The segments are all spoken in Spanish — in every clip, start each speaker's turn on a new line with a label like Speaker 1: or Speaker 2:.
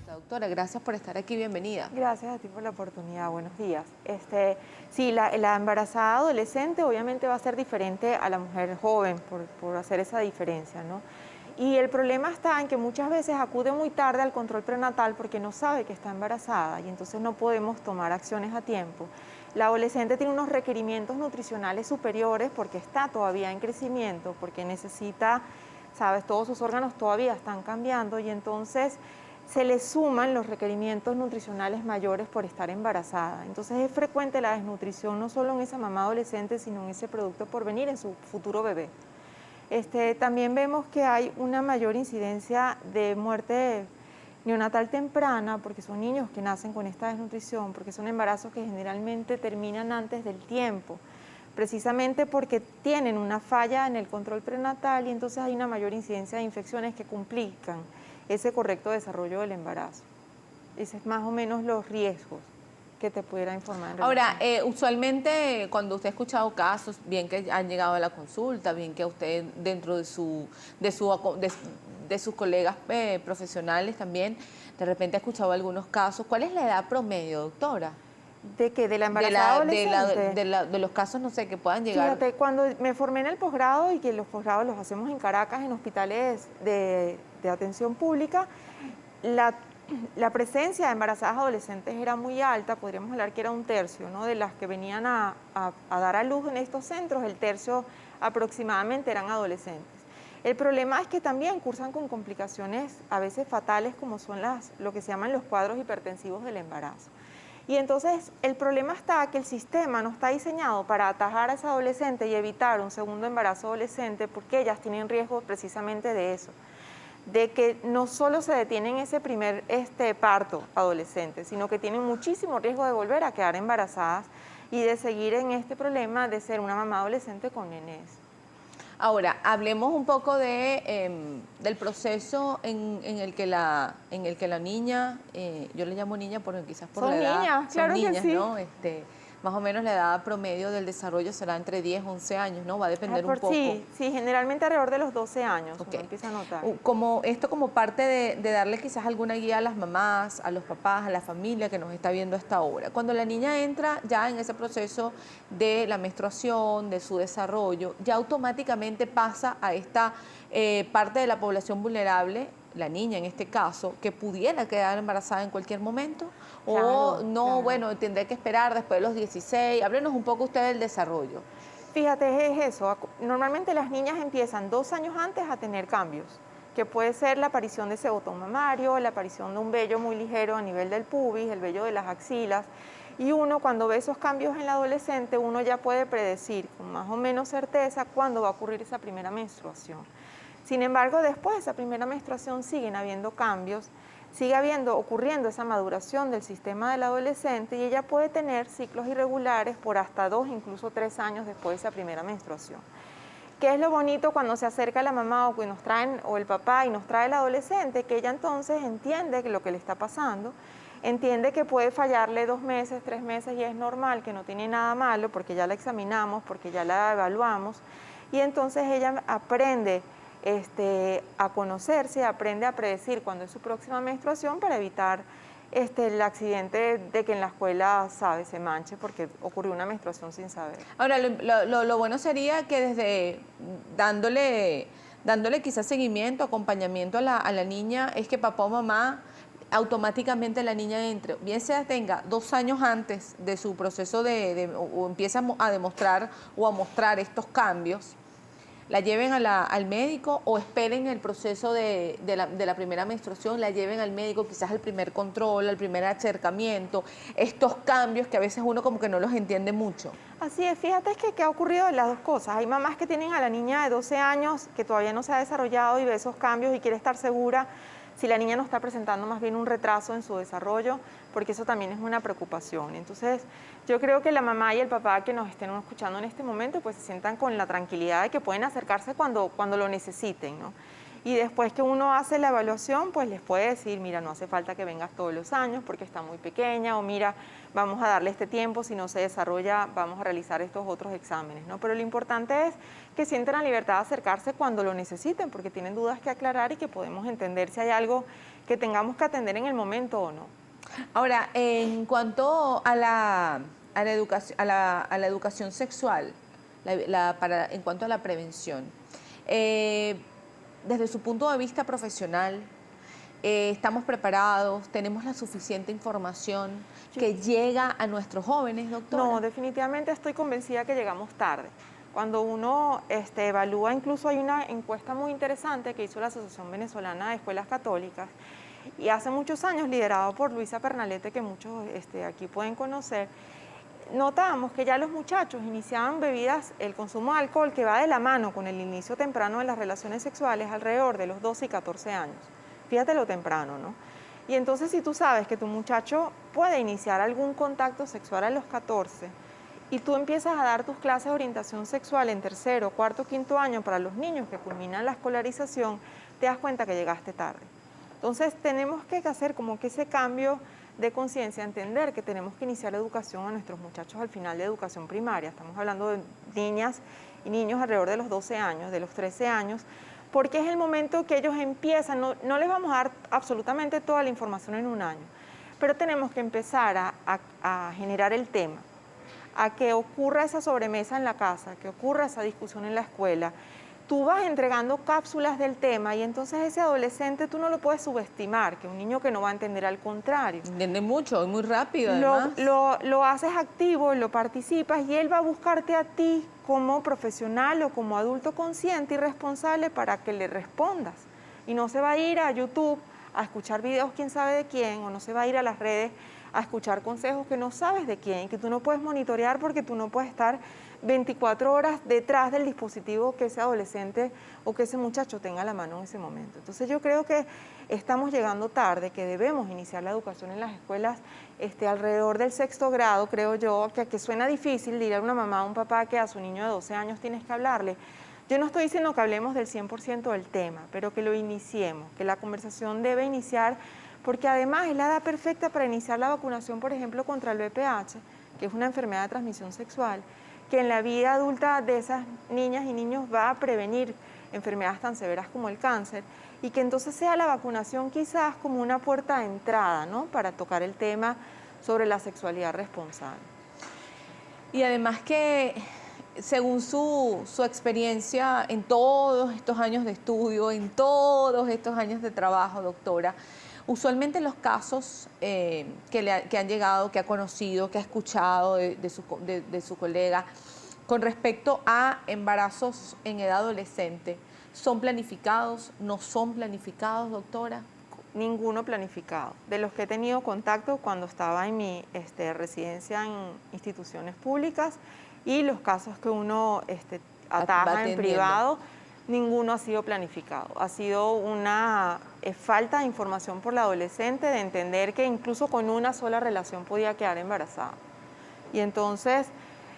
Speaker 1: Doctora, gracias por estar aquí, bienvenida.
Speaker 2: Gracias a ti por la oportunidad, buenos días. Sí, la embarazada adolescente obviamente va a ser diferente a la mujer joven por hacer esa diferencia, ¿no? Y el problema está en que muchas veces acude muy tarde al control prenatal porque no sabe que está embarazada y entonces no podemos tomar acciones a tiempo. La adolescente tiene unos requerimientos nutricionales superiores porque está todavía en crecimiento, porque necesita, sabes, todos sus órganos todavía están cambiando y entonces se le suman los requerimientos nutricionales mayores por estar embarazada. Entonces es frecuente la desnutrición no solo en esa mamá adolescente, sino en ese producto por venir, en su futuro bebé. También vemos que hay una mayor incidencia de muerte neonatal temprana, porque son niños que nacen con esta desnutrición, porque son embarazos que generalmente terminan antes del tiempo, precisamente porque tienen una falla en el control prenatal y entonces hay una mayor incidencia de infecciones que complican ese correcto desarrollo del embarazo. Ese es más o menos los riesgos que te pudiera informar.
Speaker 1: Ahora, usualmente cuando usted ha escuchado casos, bien que han llegado a la consulta, bien que usted dentro de sus colegas profesionales también, de repente ha escuchado algunos casos. ¿Cuál es la edad promedio, doctora?
Speaker 2: ¿De qué? ¿De la embarazada adolescente?
Speaker 1: De los casos, no sé, que puedan llegar.
Speaker 2: Fíjate, cuando me formé en el posgrado y que los posgrados los hacemos en Caracas, en hospitales de atención pública, la presencia de embarazadas adolescentes era muy alta, podríamos hablar que era un tercio, ¿no? De las que venían a dar a luz en estos centros, el tercio aproximadamente eran adolescentes. El problema es que también cursan con complicaciones a veces fatales como son lo que se llaman los cuadros hipertensivos del embarazo. Y entonces el problema está que el sistema no está diseñado para atajar a esa adolescente y evitar un segundo embarazo adolescente porque ellas tienen riesgo precisamente de eso, de que no solo se detienen ese primer parto adolescente, sino que tienen muchísimo riesgo de volver a quedar embarazadas y de seguir en este problema de ser una mamá adolescente con nenes.
Speaker 1: Ahora, hablemos un poco del proceso en el que la niña, yo le llamo niña porque quizás por la edad,
Speaker 2: niñas, claro
Speaker 1: son niñas,
Speaker 2: que sí.
Speaker 1: ¿no? Más o menos la edad promedio del desarrollo será entre 10 y 11 años, ¿no? Va a depender un poco.
Speaker 2: Sí, generalmente alrededor de los 12 años,
Speaker 1: Okay.
Speaker 2: uno empieza a notar.
Speaker 1: Como parte de darle quizás alguna guía a las mamás, a los papás, a la familia que nos está viendo a esta hora. Cuando la niña entra ya en ese proceso de la menstruación, de su desarrollo, ya automáticamente pasa a esta parte de la población vulnerable, la niña en este caso, que pudiera quedar embarazada en cualquier momento,
Speaker 2: Claro,
Speaker 1: o no,
Speaker 2: claro.
Speaker 1: bueno, tendré que esperar después de los 16. Háblenos un poco usted del desarrollo.
Speaker 2: Fíjate, es eso. Normalmente las niñas empiezan 2 años antes a tener cambios, que puede ser la aparición de sebotón mamario, la aparición de un vello muy ligero a nivel del pubis, el vello de las axilas. Y uno cuando ve esos cambios en la adolescente, uno ya puede predecir con más o menos certeza cuándo va a ocurrir esa primera menstruación. Sin embargo, después de esa primera menstruación siguen habiendo cambios, sigue ocurriendo esa maduración del sistema del adolescente y ella puede tener ciclos irregulares por hasta 2, incluso 3 años después de esa primera menstruación. ¿Qué es lo bonito cuando se acerca la mamá o el papá y nos trae el adolescente? Que ella entonces entiende lo que le está pasando, entiende que puede fallarle 2 meses, 3 meses y es normal, que no tiene nada malo porque ya la examinamos, porque ya la evaluamos y entonces ella aprende a conocerse, aprende a predecir cuándo es su próxima menstruación para evitar el accidente de que en la escuela, se manche porque ocurrió una menstruación sin saber.
Speaker 1: Ahora, lo bueno sería que desde dándole quizás seguimiento, acompañamiento a la niña, es que papá o mamá automáticamente la niña entre, bien sea tenga 2 años antes de su proceso o empieza a demostrar o a mostrar estos cambios, la lleven al médico o esperen el proceso de la primera menstruación, la lleven al médico, quizás al primer control, al primer acercamiento, estos cambios que a veces uno como que no los entiende mucho.
Speaker 2: Así es, fíjate que ha ocurrido de las dos cosas. Hay mamás que tienen a la niña de 12 años que todavía no se ha desarrollado y ve esos cambios y quiere estar segura si la niña no está presentando más bien un retraso en su desarrollo, porque eso también es una preocupación. Entonces, yo creo que la mamá y el papá que nos estén escuchando en este momento, pues se sientan con la tranquilidad de que pueden acercarse cuando lo necesiten, ¿no? Y después que uno hace la evaluación, pues les puede decir, mira, no hace falta que vengas todos los años porque está muy pequeña, o mira, vamos a darle este tiempo, si no se desarrolla, vamos a realizar estos otros exámenes, ¿no? Pero lo importante es que sientan la libertad de acercarse cuando lo necesiten, porque tienen dudas que aclarar y que podemos entender si hay algo que tengamos que atender en el momento o no.
Speaker 1: Ahora, en cuanto a la educación, a la educación sexual, en cuanto a la prevención, desde su punto de vista profesional, ¿estamos preparados? ¿Tenemos la suficiente información que llega a nuestros jóvenes, doctora?
Speaker 2: No, definitivamente estoy convencida que llegamos tarde. Cuando uno evalúa, incluso hay una encuesta muy interesante que hizo la Asociación Venezolana de Escuelas Católicas, y hace muchos años, liderado por Luisa Pernalete, que muchos aquí pueden conocer, notábamos que ya los muchachos iniciaban bebidas, el consumo de alcohol que va de la mano con el inicio temprano de las relaciones sexuales alrededor de los 12 y 14 años. Fíjate lo temprano, ¿no? Y entonces si tú sabes que tu muchacho puede iniciar algún contacto sexual a los 14 y tú empiezas a dar tus clases de orientación sexual en tercero, cuarto, quinto año para los niños que culminan la escolarización, te das cuenta que llegaste tarde. Entonces tenemos que hacer como que ese cambio de conciencia, entender que tenemos que iniciar la educación a nuestros muchachos al final de educación primaria. Estamos hablando de niñas y niños alrededor de los 12 años, de los 13 años, porque es el momento que ellos empiezan, no les vamos a dar absolutamente toda la información en un año, pero tenemos que empezar a generar el tema, a que ocurra esa sobremesa en la casa, que ocurra esa discusión en la escuela. Tú vas entregando cápsulas del tema y entonces ese adolescente tú no lo puedes subestimar, que un niño que no va a entender, al contrario.
Speaker 1: Entiende mucho, muy rápido además.
Speaker 2: Lo haces activo, lo participas y él va a buscarte a ti como profesional o como adulto consciente y responsable para que le respondas. Y no se va a ir a YouTube a escuchar videos quién sabe de quién, o no se va a ir a las redes a escuchar consejos que no sabes de quién, que tú no puedes monitorear porque tú no puedes estar 24 horas detrás del dispositivo que ese adolescente o que ese muchacho tenga a la mano en ese momento. Entonces yo creo que estamos llegando tarde, que debemos iniciar la educación en las escuelas alrededor del sexto grado, creo yo, que suena difícil dirle a una mamá o un papá que a su niño de 12 años tienes que hablarle. Yo no estoy diciendo que hablemos del 100% del tema, pero que lo iniciemos, que la conversación debe iniciar, porque además es la edad perfecta para iniciar la vacunación, por ejemplo, contra el VPH, que es una enfermedad de transmisión sexual, que en la vida adulta de esas niñas y niños va a prevenir enfermedades tan severas como el cáncer, y que entonces sea la vacunación quizás como una puerta de entrada, ¿no?, para tocar el tema sobre la sexualidad responsable.
Speaker 1: Y además que, según su experiencia en todos estos años de estudio, en todos estos años de trabajo, doctora, usualmente los casos que han llegado, que ha conocido, que ha escuchado de su colega con respecto a embarazos en edad adolescente, ¿son planificados? ¿No son planificados, doctora?
Speaker 2: Ninguno planificado. De los que he tenido contacto cuando estaba en mi residencia en instituciones públicas y los casos que uno ataja en privado, ninguno ha sido planificado. Ha sido una falta de información por la adolescente de entender que incluso con una sola relación podía quedar embarazada. Y entonces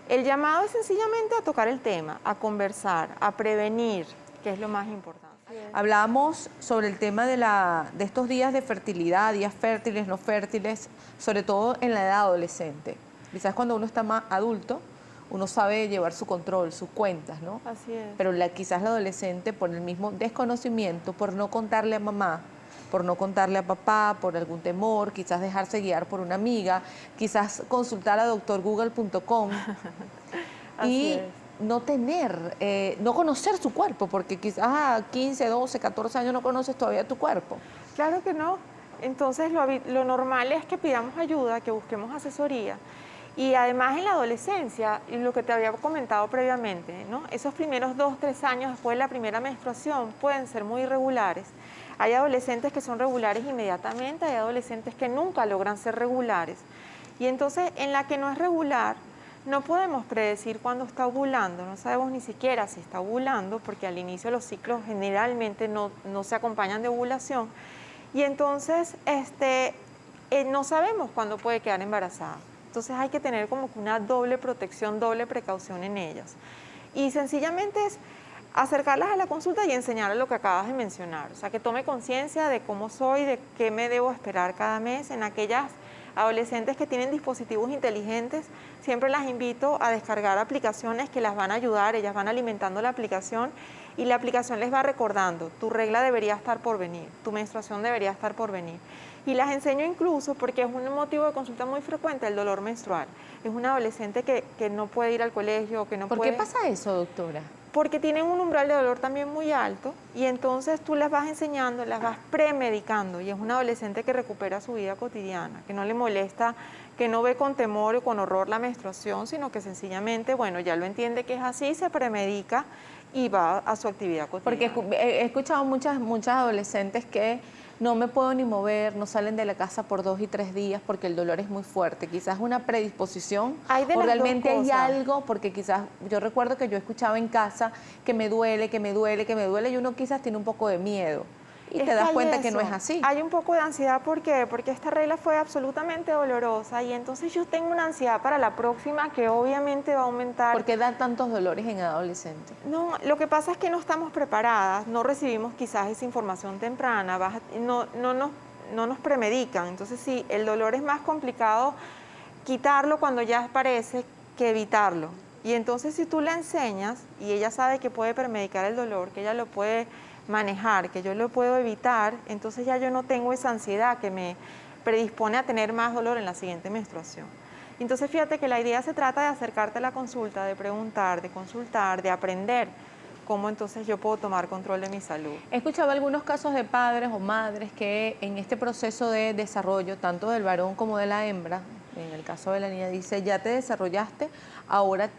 Speaker 2: el llamado es sencillamente a tocar el tema, a conversar, a prevenir, que es lo más importante.
Speaker 1: Hablábamos sobre el tema de estos días de fertilidad, días fértiles, no fértiles, sobre todo en la edad adolescente. Quizás cuando uno está más adulto, uno sabe llevar su control, sus cuentas, ¿no?
Speaker 2: Así es.
Speaker 1: Pero quizás la adolescente, por el mismo desconocimiento, por no contarle a mamá, por no contarle a papá, por algún temor, quizás dejarse guiar por una amiga, quizás consultar a doctorgoogle.com y no no conocer su cuerpo, porque quizás a 15, 12, 14 años no conoces todavía tu cuerpo.
Speaker 2: Claro que no. Entonces lo normal es que pidamos ayuda, que busquemos asesoría. Y además en la adolescencia, y lo que te había comentado previamente, ¿no?, esos primeros 2, 3 años después de la primera menstruación pueden ser muy irregulares. Hay adolescentes que son regulares inmediatamente, hay adolescentes que nunca logran ser regulares. Y entonces en la que no es regular, no podemos predecir cuándo está ovulando, no sabemos ni siquiera si está ovulando, porque al inicio los ciclos generalmente no se acompañan de ovulación. Y entonces no sabemos cuándo puede quedar embarazada. Entonces hay que tener como que una doble protección, doble precaución en ellas. Y sencillamente es acercarlas a la consulta y enseñarles lo que acabas de mencionar, o sea, que tome conciencia de cómo soy, de qué me debo esperar cada mes. En aquellas adolescentes que tienen dispositivos inteligentes, siempre las invito a descargar aplicaciones que las van a ayudar, ellas van alimentando la aplicación y la aplicación les va recordando, tu regla debería estar por venir, tu menstruación debería estar por venir. Y las enseño incluso porque es un motivo de consulta muy frecuente el dolor menstrual. Es una adolescente que no puede ir al colegio, que no
Speaker 1: ¿Por
Speaker 2: puede...
Speaker 1: qué pasa eso, doctora?
Speaker 2: Porque tienen un umbral de dolor también muy alto y entonces tú las vas enseñando, las vas premedicando y es una adolescente que recupera su vida cotidiana, que no le molesta, que no ve con temor o con horror la menstruación, sino que sencillamente, bueno, ya lo entiende que es así, se premedica y va a su actividad
Speaker 1: Porque
Speaker 2: cotidiana.
Speaker 1: he escuchado muchas adolescentes que no me puedo ni mover, no salen de la casa por 2 y 3 días porque el dolor es muy fuerte. Quizás una predisposición
Speaker 2: Hay de
Speaker 1: o
Speaker 2: las dos
Speaker 1: realmente hay
Speaker 2: cosas.
Speaker 1: algo, porque quizás yo recuerdo que yo escuchaba en casa que me duele, que me duele, que me duele y uno quizás tiene un poco de miedo y
Speaker 2: Es
Speaker 1: te das
Speaker 2: hay
Speaker 1: cuenta que
Speaker 2: eso.
Speaker 1: no es así.
Speaker 2: Hay un poco de ansiedad, ¿por qué? Porque esta regla fue absolutamente dolorosa y entonces yo tengo una ansiedad para la próxima que obviamente va a aumentar.
Speaker 1: ¿Por qué da tantos dolores en adolescentes?
Speaker 2: No, lo que pasa es que no estamos preparadas, no recibimos quizás esa información temprana, no nos premedican. Entonces sí, el dolor es más complicado quitarlo cuando ya aparece que evitarlo. Y entonces si tú le enseñas y ella sabe que puede premedicar el dolor, que ella lo puede manejar, que yo lo puedo evitar, entonces ya yo no tengo esa ansiedad que me predispone a tener más dolor en la siguiente menstruación. Entonces fíjate que la idea se trata de acercarte a la consulta, de preguntar, de consultar, de aprender cómo entonces yo puedo tomar control de mi salud.
Speaker 1: He escuchado algunos casos de padres o madres que en este proceso de desarrollo, tanto del varón como de la hembra, en el caso de la niña, dice, ya te desarrollaste, ahora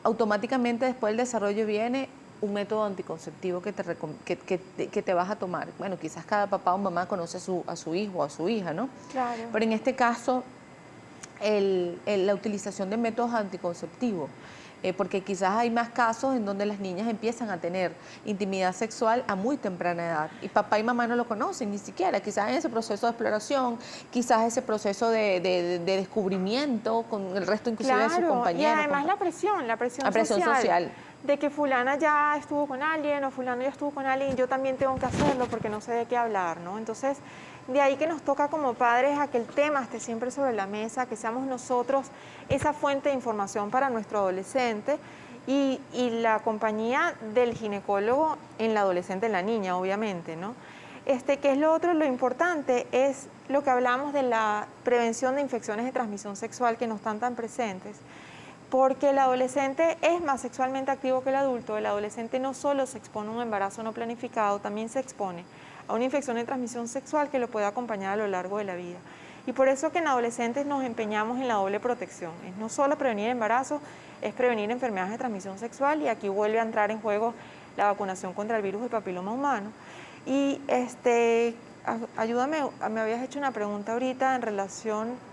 Speaker 1: automáticamente después del desarrollo viene un método anticonceptivo que te vas a tomar. Bueno, quizás cada papá o mamá conoce a su hijo o a su hija, ¿no?
Speaker 2: Claro.
Speaker 1: Pero en este caso, la utilización de métodos anticonceptivos, porque quizás hay más casos en donde las niñas empiezan a tener intimidad sexual a muy temprana edad y papá y mamá no lo conocen ni siquiera, quizás en ese proceso de exploración, quizás ese proceso de descubrimiento con el resto inclusive de sus compañeros.
Speaker 2: Y además la presión
Speaker 1: social.
Speaker 2: De que fulana ya estuvo con alguien o fulano ya estuvo con alguien y yo también tengo que hacerlo porque no sé de qué hablar, ¿no? Entonces, de ahí que nos toca como padres a que el tema esté siempre sobre la mesa, que seamos nosotros esa fuente de información para nuestro adolescente y la compañía del ginecólogo en la adolescente, en la niña, obviamente, ¿no? ¿Qué es lo otro? Lo importante es lo que hablamos de la prevención de infecciones de transmisión sexual que no están tan presentes. Porque el adolescente es más sexualmente activo que el adulto. El adolescente no solo se expone a un embarazo no planificado, también se expone a una infección de transmisión sexual que lo puede acompañar a lo largo de la vida. Y por eso que en adolescentes nos empeñamos en la doble protección. Es no solo prevenir embarazo, es prevenir enfermedades de transmisión sexual y aquí vuelve a entrar en juego la vacunación contra el virus del papiloma humano. Y ayúdame, me habías hecho una pregunta ahorita en relación...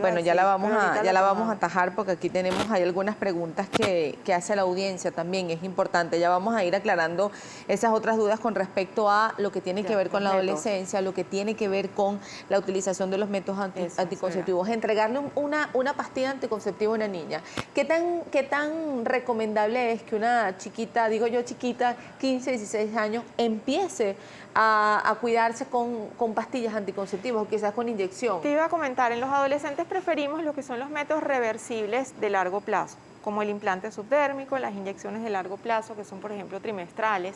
Speaker 1: Bueno, ya la vamos a atajar porque aquí hay algunas preguntas que hace la audiencia también, es importante. Ya vamos a ir aclarando esas otras dudas con respecto a lo que tiene que ver con la adolescencia, lo que tiene que ver con la utilización de los métodos anticonceptivos. Entregarle una pastilla anticonceptiva a una niña. ¿Qué tan recomendable es que una chiquita, digo yo chiquita, 15, 16 años, empiece a cuidarse con pastillas anticonceptivas o quizás con inyección?
Speaker 2: Te iba a comentar, en los adolescentes preferimos lo que son los métodos reversibles de largo plazo, como el implante subdérmico, las inyecciones de largo plazo, que son por ejemplo trimestrales,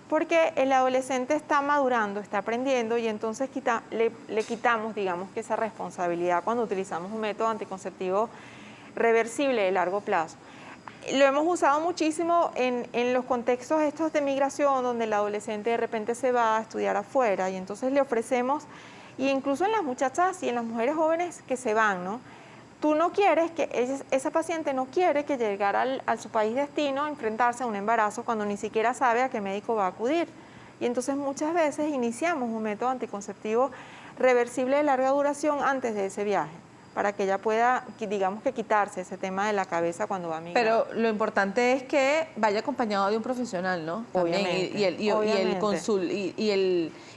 Speaker 2: porque el adolescente está madurando, está aprendiendo y entonces le quitamos, digamos, que esa responsabilidad cuando utilizamos un método anticonceptivo reversible de largo plazo. Lo hemos usado muchísimo en los contextos estos de migración, donde el adolescente de repente se va a estudiar afuera y entonces le ofrecemos, y incluso en las muchachas y en las mujeres jóvenes que se van, ¿no? Tú no quieres que, esa paciente no quiere que llegar a su país destino a enfrentarse a un embarazo cuando ni siquiera sabe a qué médico va a acudir. Y entonces muchas veces iniciamos un método anticonceptivo reversible de larga duración antes de ese viaje, para que ella pueda, digamos que quitarse ese tema de la cabeza cuando va a migrar.
Speaker 1: Pero lo importante es que vaya acompañado de un profesional, ¿no? También,
Speaker 2: Obviamente.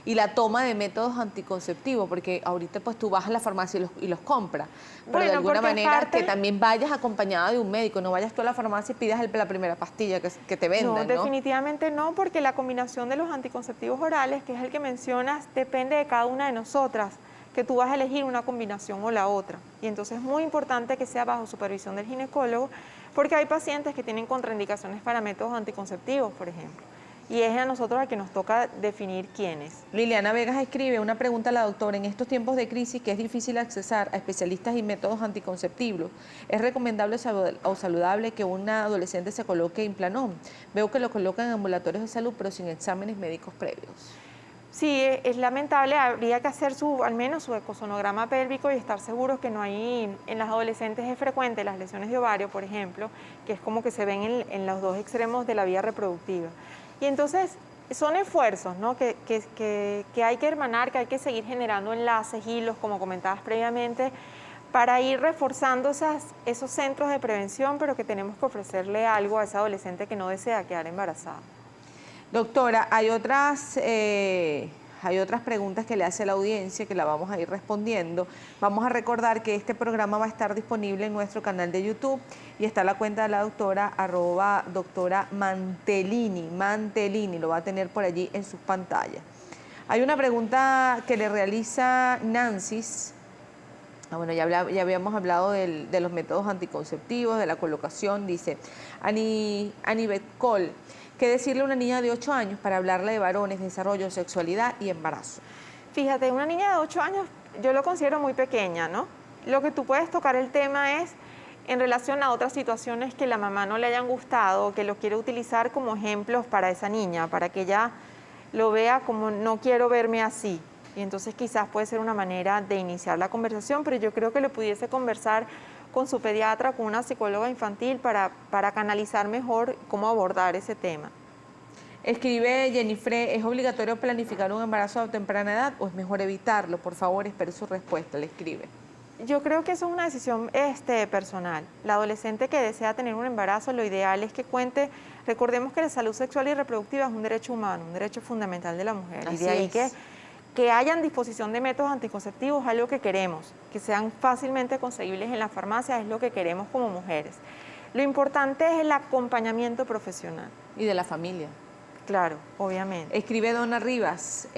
Speaker 1: y la toma de métodos anticonceptivos, porque ahorita pues tú vas a la farmacia y los compras, pero de
Speaker 2: Bueno,
Speaker 1: alguna
Speaker 2: porque
Speaker 1: manera
Speaker 2: aparte,
Speaker 1: que también vayas acompañada de un médico, no vayas tú a la farmacia y pidas la primera pastilla que te
Speaker 2: no,
Speaker 1: vendan, ¿no?
Speaker 2: definitivamente no, porque la combinación de los anticonceptivos orales, que es el que mencionas, depende de cada una de nosotras, que tú vas a elegir una combinación o la otra. Y entonces es muy importante que sea bajo supervisión del ginecólogo, porque hay pacientes que tienen contraindicaciones para métodos anticonceptivos, por ejemplo. Y es a nosotros a que nos toca definir quiénes.
Speaker 1: Liliana Vegas escribe una pregunta a la doctora. En estos tiempos de crisis que es difícil accesar a especialistas y métodos anticonceptivos, ¿es recomendable o saludable que una adolescente se coloque Implanon? Veo que lo colocan en ambulatorios de salud, pero sin exámenes médicos previos.
Speaker 2: Sí, es lamentable, habría que hacer al menos su ecosonograma pélvico y estar seguros que no hay, en las adolescentes es frecuente las lesiones de ovario, por ejemplo, que es como que se ven en los dos extremos de la vía reproductiva. Y entonces son esfuerzos, ¿no? que hay que hermanar, que hay que seguir generando enlaces, hilos, como comentabas previamente, para ir reforzando esos centros de prevención, pero que tenemos que ofrecerle algo a esa adolescente que no desea quedar embarazada.
Speaker 1: Doctora, hay otras preguntas que le hace la audiencia que la vamos a ir respondiendo. Vamos a recordar que este programa va a estar disponible en nuestro canal de YouTube y está la cuenta de la doctora, @doctora Mantellini, lo va a tener por allí en sus pantallas. Hay una pregunta que le realiza Nancy. Bueno, ya habíamos hablado de los métodos anticonceptivos, de la colocación, dice Anibet Cole. ¿Qué decirle a una niña de 8 años para hablarle de varones, desarrollo, sexualidad y embarazo?
Speaker 2: Fíjate, una niña de 8 años yo lo considero muy pequeña, ¿no? Lo que tú puedes tocar el tema es en relación a otras situaciones que la mamá no le hayan gustado, que lo quiere utilizar como ejemplos para esa niña, para que ella lo vea como no quiero verme así. Y entonces quizás puede ser una manera de iniciar la conversación, pero yo creo que le pudiese conversar con su pediatra, con una psicóloga infantil para canalizar mejor cómo abordar ese tema.
Speaker 1: Escribe Jennifer, ¿es obligatorio planificar un embarazo a temprana edad o es mejor evitarlo? Por favor, espero su respuesta, le escribe.
Speaker 2: Yo creo que eso es una decisión personal. La adolescente que desea tener un embarazo, lo ideal es que cuente, recordemos que la salud sexual y reproductiva es un derecho humano, un derecho fundamental de la mujer.
Speaker 1: Así
Speaker 2: y de ahí
Speaker 1: es.
Speaker 2: que hayan disposición de métodos anticonceptivos es algo que queremos, que sean fácilmente conseguibles en la farmacia es lo que queremos como mujeres. Lo importante es el acompañamiento profesional.
Speaker 1: Y de la familia.
Speaker 2: Claro, obviamente.
Speaker 1: Escribe Donna Rivas,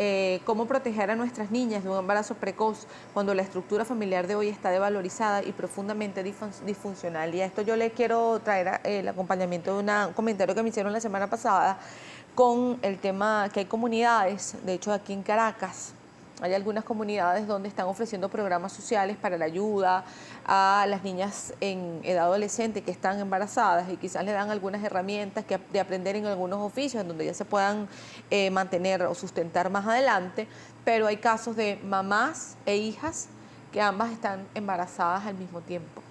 Speaker 1: ¿cómo proteger a nuestras niñas de un embarazo precoz cuando la estructura familiar de hoy está devalorizada y profundamente disfuncional? Y a esto yo le quiero traer el acompañamiento de un comentario que me hicieron la semana pasada con el tema que hay comunidades, de hecho aquí en Caracas, hay algunas comunidades donde están ofreciendo programas sociales para la ayuda a las niñas en edad adolescente que están embarazadas y quizás le dan algunas herramientas de aprender en algunos oficios en donde ya se puedan mantener o sustentar más adelante, pero hay casos de mamás e hijas que ambas están embarazadas al mismo tiempo.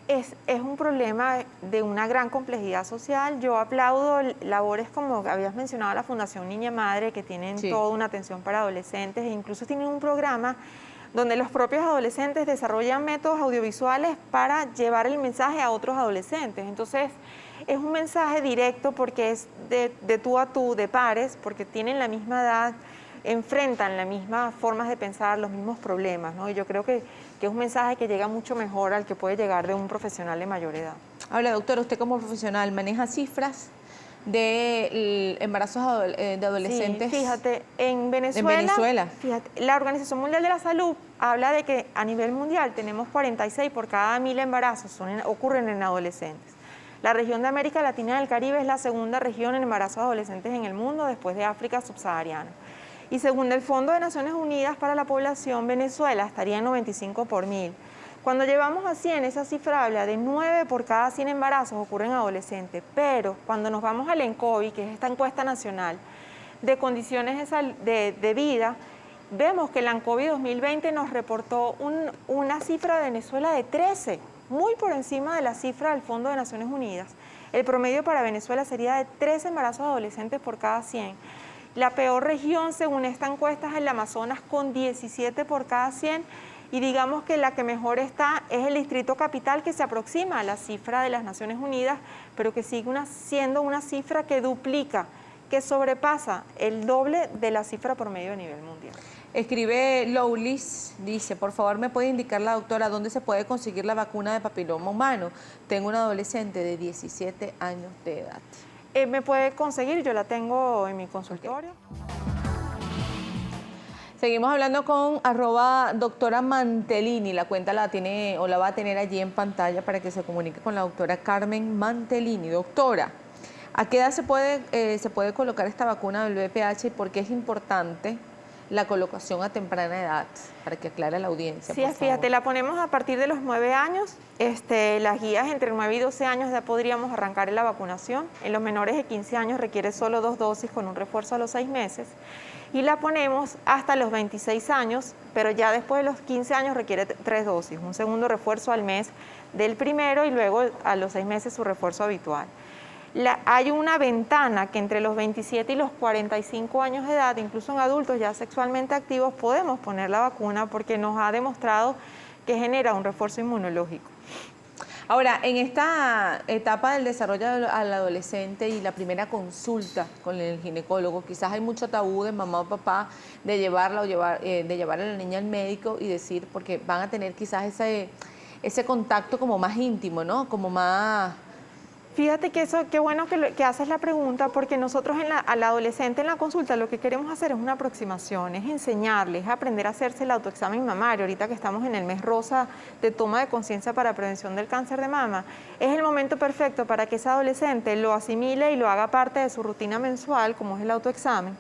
Speaker 2: Es un problema de una gran complejidad social. Yo aplaudo labores como habías mencionado, la Fundación Niña Madre, que tienen toda una atención para adolescentes e incluso tienen un programa donde los propios adolescentes desarrollan métodos audiovisuales para llevar el mensaje a otros adolescentes. Entonces, es un mensaje directo porque es de tú a tú, de pares, porque tienen la misma edad, enfrentan las mismas formas de pensar, los mismos problemas, ¿no? Y yo creo que es un mensaje que llega mucho mejor al que puede llegar de un profesional de mayor edad.
Speaker 1: Ahora, doctora, usted como profesional maneja cifras de embarazos de adolescentes.
Speaker 2: Sí, fíjate, en Venezuela, fíjate, la Organización Mundial de la Salud habla de que a nivel mundial tenemos 46 por cada 1000 embarazos ocurren en adolescentes. La región de América Latina y del Caribe es la segunda región en embarazos adolescentes en el mundo después de África subsahariana. Y según el Fondo de Naciones Unidas para la Población, Venezuela estaría en 95 por 1000. Cuando llevamos a 100, esa cifra habla de 9 por cada 100 embarazos ocurren adolescentes, pero cuando nos vamos al ENCOVI, que es esta encuesta nacional de condiciones de vida, vemos que el ANCOVI 2020 nos reportó una cifra de Venezuela de 13, muy por encima de la cifra del Fondo de Naciones Unidas. El promedio para Venezuela sería de 13 embarazos adolescentes por cada 100. La peor región, según esta encuesta, es el Amazonas, con 17 por cada 100. y digamos que la que mejor está es el Distrito Capital, que se aproxima a la cifra de las Naciones Unidas, pero que sigue siendo una cifra que duplica, que sobrepasa el doble de la cifra promedio a nivel mundial.
Speaker 1: Escribe Loulis, dice, por favor me puede indicar la doctora dónde se puede conseguir la vacuna de papiloma humano. Tengo una adolescente de 17 años de edad.
Speaker 2: Me puede conseguir, yo la tengo en mi consultorio.
Speaker 1: Seguimos hablando con @doctora Mantellini. La cuenta la tiene o la va a tener allí en pantalla para que se comunique con la doctora Carmen Mantellini. Doctora, ¿a qué edad se puede colocar esta vacuna del VPH y por qué es importante la colocación a temprana edad? Para que aclare la audiencia.
Speaker 2: Sí, fíjate, la ponemos a partir de los 9 años. Las guías entre 9 y 12 años ya podríamos arrancar en la vacunación. En los menores de 15 años requiere solo 2 dosis con un refuerzo a los 6 meses. Y la ponemos hasta los 26 años, pero ya después de los 15 años requiere 3 dosis, un segundo refuerzo al mes del primero y luego a los 6 meses su refuerzo habitual. Hay una ventana que entre los 27 y los 45 años de edad, incluso en adultos ya sexualmente activos, podemos poner la vacuna porque nos ha demostrado que genera un refuerzo inmunológico.
Speaker 1: Ahora, en esta etapa del desarrollo al adolescente y la primera consulta con el ginecólogo, quizás hay mucho tabú de mamá o papá de llevarla o de llevar a la niña al médico y decir, porque van a tener quizás ese contacto como más íntimo, ¿no? Como más...
Speaker 2: Fíjate que eso, qué bueno que haces la pregunta, porque nosotros al adolescente en la consulta lo que queremos hacer es una aproximación, es enseñarles, es aprender a hacerse el autoexamen mamario. Ahorita que estamos en el mes rosa de toma de conciencia para prevención del cáncer de mama, es el momento perfecto para que ese adolescente lo asimile y lo haga parte de su rutina mensual, como es el autoexamen.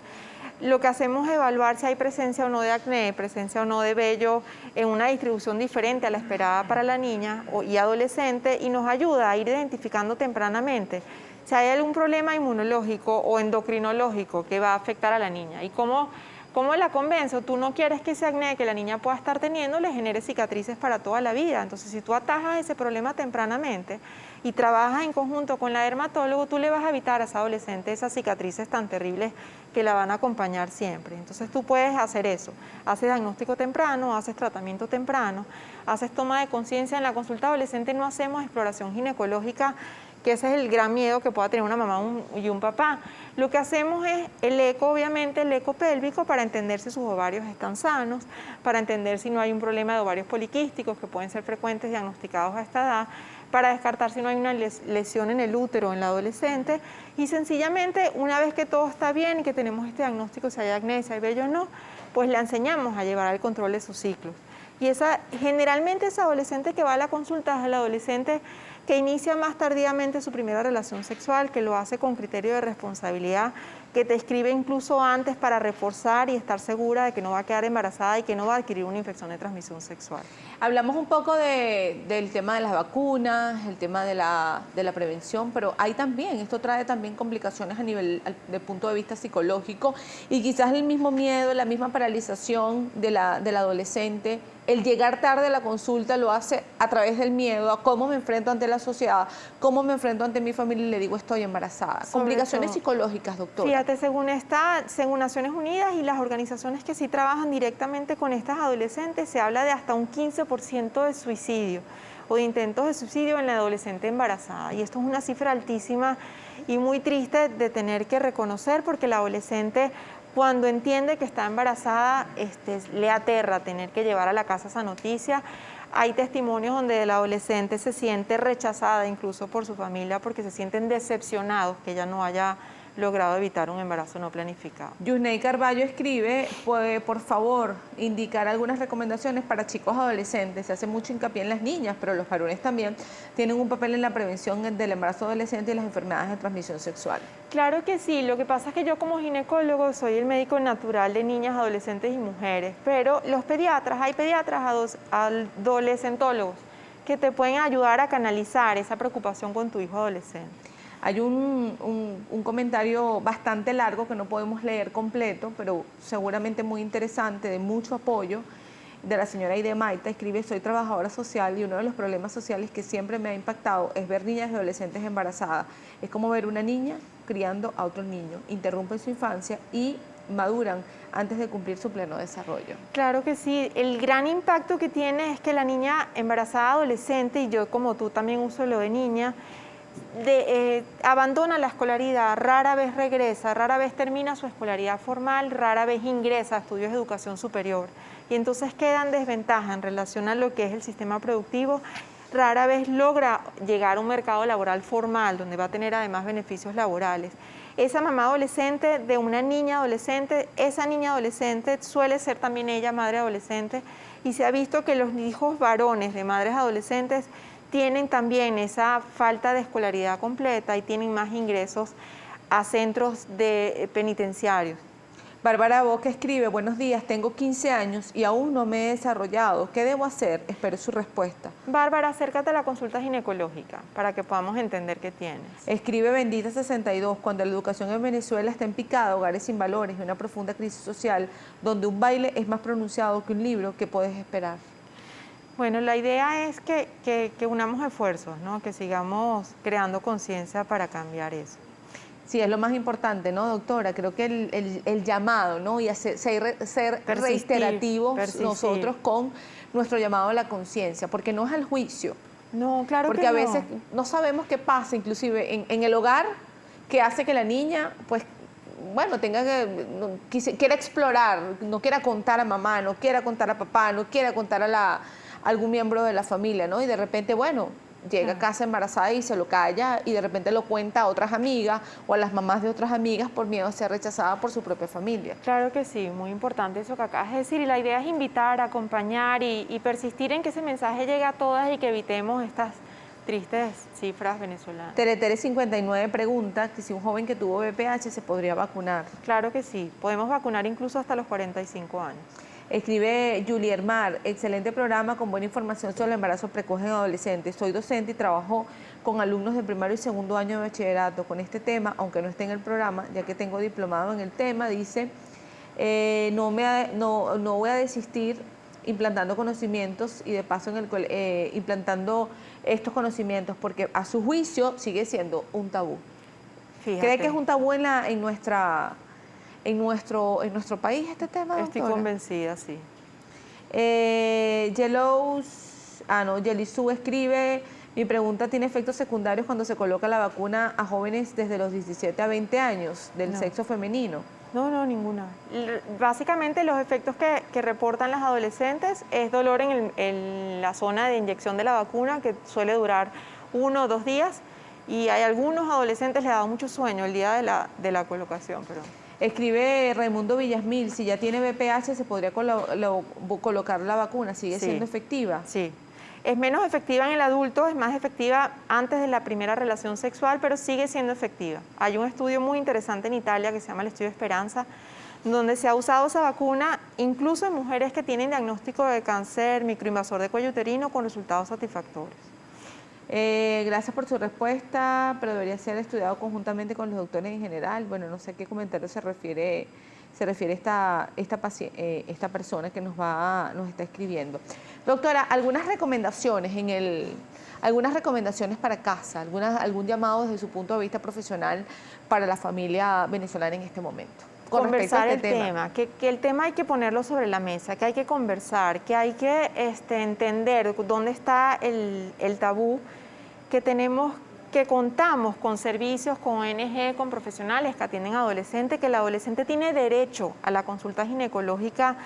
Speaker 2: Lo que hacemos es evaluar si hay presencia o no de acné, presencia o no de vello en una distribución diferente a la esperada para la niña y adolescente, y nos ayuda a ir identificando tempranamente si hay algún problema inmunológico o endocrinológico que va a afectar a la niña. ¿Y cómo la convenzo? Tú no quieres que ese acné que la niña pueda estar teniendo le genere cicatrices para toda la vida. Entonces, si tú atajas ese problema tempranamente y trabajas en conjunto con la dermatólogo, tú le vas a evitar a esa adolescente esas cicatrices tan terribles que la van a acompañar siempre. Entonces tú puedes hacer eso, haces diagnóstico temprano, haces tratamiento temprano, haces toma de conciencia. En la consulta adolescente no hacemos exploración ginecológica, que ese es el gran miedo que pueda tener una mamá y un papá. Lo que hacemos es el eco, obviamente el eco pélvico, para entender si sus ovarios están sanos, para entender si no hay un problema de ovarios poliquísticos que pueden ser frecuentes diagnosticados a esta edad, para descartar si no hay una lesión en el útero en la adolescente, y sencillamente una vez que todo está bien y que tenemos este diagnóstico, si hay acné, si hay vello o no, pues la enseñamos a llevar al control de sus ciclos. Y generalmente esa adolescente que va a la consulta es la adolescente que inicia más tardíamente su primera relación sexual, que lo hace con criterio de responsabilidad, que te escribe incluso antes para reforzar y estar segura de que no va a quedar embarazada y que no va a adquirir una infección de transmisión sexual.
Speaker 1: Hablamos un poco del tema de las vacunas, el tema de la prevención, pero esto trae también complicaciones a nivel, de punto de vista psicológico, y quizás el mismo miedo, la misma paralización del adolescente. El llegar tarde a la consulta lo hace a través del miedo a cómo me enfrento ante la sociedad, cómo me enfrento ante mi familia y le digo estoy embarazada. Complicaciones psicológicas, doctora.
Speaker 2: Fíjate, según Naciones Unidas y las organizaciones que sí trabajan directamente con estas adolescentes, se habla de hasta un 15% de suicidio o de intentos de suicidio en la adolescente embarazada. Y esto es una cifra altísima y muy triste de tener que reconocer, porque la adolescente, cuando entiende que está embarazada, le aterra tener que llevar a la casa esa noticia. Hay testimonios donde la adolescente se siente rechazada incluso por su familia porque se sienten decepcionados que ella no haya logrado evitar un embarazo no planificado.
Speaker 1: Yusney Carballo escribe, puede por favor indicar algunas recomendaciones para chicos adolescentes. Se hace mucho hincapié en las niñas, pero los varones también tienen un papel en la prevención del embarazo adolescente y las enfermedades de transmisión sexual.
Speaker 2: Claro que sí, lo que pasa es que yo como ginecólogo soy el médico natural de niñas, adolescentes y mujeres, pero hay pediatras adolescentólogos que te pueden ayudar a canalizar esa preocupación con tu hijo adolescente.
Speaker 1: Hay un comentario bastante largo que no podemos leer completo, pero seguramente muy interesante, de mucho apoyo, de la señora Aide Maita. Escribe: soy trabajadora social y uno de los problemas sociales que siempre me ha impactado es ver niñas y adolescentes embarazadas. Es como ver una niña criando a otro niño, interrumpen su infancia y maduran antes de cumplir su pleno desarrollo.
Speaker 2: Claro que sí, el gran impacto que tiene es que la niña embarazada, adolescente, y yo como tú también uso lo de niña, abandona la escolaridad, rara vez regresa, rara vez termina su escolaridad formal, rara vez ingresa a estudios de educación superior. Y entonces queda en desventaja en relación a lo que es el sistema productivo, rara vez logra llegar a un mercado laboral formal, donde va a tener además beneficios laborales. Esa mamá adolescente de una niña adolescente, esa niña adolescente suele ser también ella madre adolescente, y se ha visto que los hijos varones de madres adolescentes tienen también esa falta de escolaridad completa y tienen más ingresos a centros penitenciarios.
Speaker 1: Bárbara Boca escribe, buenos días, tengo 15 años y aún no me he desarrollado. ¿Qué debo hacer? Espero su respuesta.
Speaker 2: Bárbara, acércate a la consulta ginecológica para que podamos entender qué tienes.
Speaker 1: Escribe Bendita 62, cuando la educación en Venezuela está en picada, hogares sin valores y una profunda crisis social, donde un baile es más pronunciado que un libro, ¿qué puedes esperar?
Speaker 2: Bueno, la idea es que unamos esfuerzos, ¿no? Que sigamos creando conciencia para cambiar eso.
Speaker 1: Sí, es lo más importante, ¿no, doctora? Creo que el llamado, ¿no? Y ser reiterativos nosotros con nuestro llamado a la conciencia, porque no es al juicio.
Speaker 2: No, claro
Speaker 1: porque
Speaker 2: que no.
Speaker 1: Porque a veces no sabemos qué pasa, inclusive en el hogar, que hace que la niña, pues, bueno, quiera explorar, no quiera contar a mamá, no quiera contar a papá, no quiera contar a algún miembro de la familia, ¿no? Y de repente, bueno, llega a casa embarazada y se lo calla y de repente lo cuenta a otras amigas o a las mamás de otras amigas por miedo a ser rechazada por su propia familia.
Speaker 2: Claro que sí, muy importante eso que acabas de decir, y la idea es invitar, acompañar y persistir en que ese mensaje llegue a todas y que evitemos estas tristes cifras venezolanas.
Speaker 1: Tere 59 pregunta que si un joven que tuvo VPH se podría vacunar.
Speaker 2: Claro que sí, podemos vacunar incluso hasta los 45 años.
Speaker 1: Escribe Julier Mar, excelente programa con buena información sobre el embarazo precoz en adolescentes. Soy docente y trabajo con alumnos de primario y segundo año de bachillerato con este tema, aunque no esté en el programa, ya que tengo diplomado en el tema, dice, no voy a desistir implantando conocimientos y de paso implantando estos conocimientos, porque a su juicio sigue siendo un tabú. Fíjate. ¿Cree que es un tabú en nuestro país este tema, doctora?
Speaker 2: Estoy convencida, sí.
Speaker 1: Yelisú escribe, mi pregunta, ¿tiene efectos secundarios cuando se coloca la vacuna a jóvenes desde los 17 a 20 años del sexo femenino?
Speaker 2: No, ninguna. Básicamente los efectos que reportan las adolescentes es dolor en la zona de inyección de la vacuna, que suele durar 1 o 2 días, y hay algunos adolescentes les ha dado mucho sueño el día de la colocación. Pero...
Speaker 1: Escribe Raimundo Villasmil, si ya tiene VPH se podría colocar la vacuna, ¿sigue siendo efectiva?
Speaker 2: Sí, es menos efectiva en el adulto, es más efectiva antes de la primera relación sexual, pero sigue siendo efectiva. Hay un estudio muy interesante en Italia que se llama el estudio Esperanza, donde se ha usado esa vacuna incluso en mujeres que tienen diagnóstico de cáncer microinvasor de cuello uterino con resultados satisfactorios.
Speaker 1: Gracias por su respuesta, pero debería ser estudiado conjuntamente con los doctores en general. Bueno, no sé a qué comentario se refiere esta persona que nos está escribiendo. Doctora, algunas recomendaciones para casa, algún llamado desde su punto de vista profesional para la familia venezolana en este momento.
Speaker 2: Conversar el tema, que el tema hay que ponerlo sobre la mesa, que hay que conversar, que hay que entender dónde está el tabú, que contamos con servicios, con ONG, con profesionales que atienden a adolescentes, que el adolescente tiene derecho a la consulta ginecológica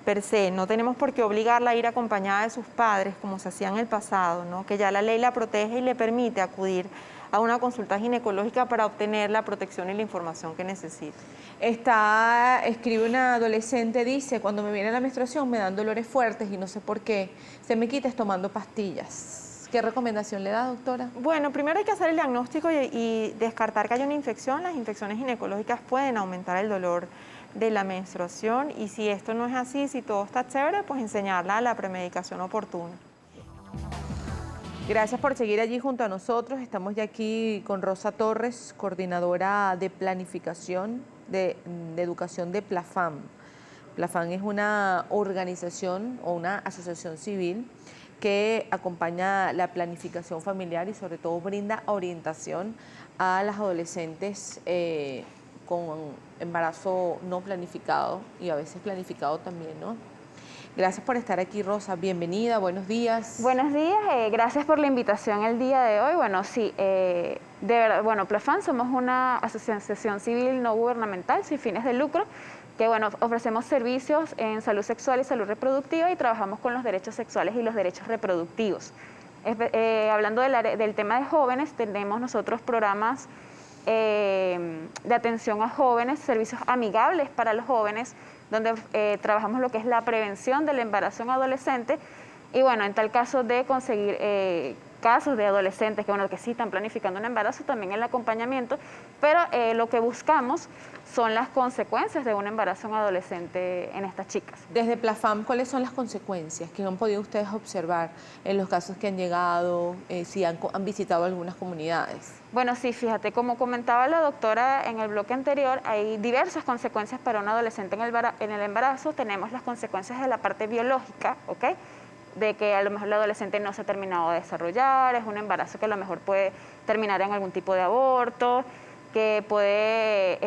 Speaker 2: per se, no tenemos por qué obligarla a ir acompañada de sus padres como se hacía en el pasado, ¿no? Que ya la ley la protege y le permite acudir a una consulta ginecológica para obtener la protección y la información que necesita.
Speaker 1: Escribe una adolescente, dice, cuando me viene la menstruación me dan dolores fuertes y no sé por qué, se me quita tomando pastillas. ¿Qué recomendación le da, doctora?
Speaker 2: Bueno, primero hay que hacer el diagnóstico y descartar que haya una infección. Las infecciones ginecológicas pueden aumentar el dolor de la menstruación y si esto no es así, si todo está chévere, pues enseñarla a la premedicación oportuna.
Speaker 1: Gracias por seguir allí junto a nosotros. Estamos ya aquí con Rosa Torres, coordinadora de planificación de educación de PLAFAM. PLAFAM es una organización o una asociación civil que acompaña la planificación familiar y sobre todo brinda orientación a las adolescentes con embarazo no planificado y a veces planificado también, ¿no? Gracias por estar aquí, Rosa. Bienvenida, buenos días.
Speaker 3: Buenos días, gracias por la invitación el día de hoy. Bueno, sí, de verdad, bueno, Plafam somos una asociación civil no gubernamental sin fines de lucro que, bueno, ofrecemos servicios en salud sexual y salud reproductiva y trabajamos con los derechos sexuales y los derechos reproductivos. Hablando del tema de jóvenes, tenemos nosotros programas de atención a jóvenes, servicios amigables para los jóvenes, donde trabajamos lo que es la prevención del embarazo en adolescente y bueno, en tal caso de conseguir casos de adolescentes que, bueno, que sí están planificando un embarazo, también el acompañamiento, pero lo que buscamos son las consecuencias de un embarazo en adolescente en estas chicas.
Speaker 1: Desde Plafam, ¿cuáles son las consecuencias que han podido ustedes observar en los casos que han llegado, si han visitado algunas comunidades?
Speaker 3: Bueno, sí, fíjate, como comentaba la doctora en el bloque anterior, hay diversas consecuencias para un adolescente en el embarazo. Tenemos las consecuencias de la parte biológica, ¿ok? De que a lo mejor el adolescente no se ha terminado de desarrollar, es un embarazo que a lo mejor puede terminar en algún tipo de aborto, que puede,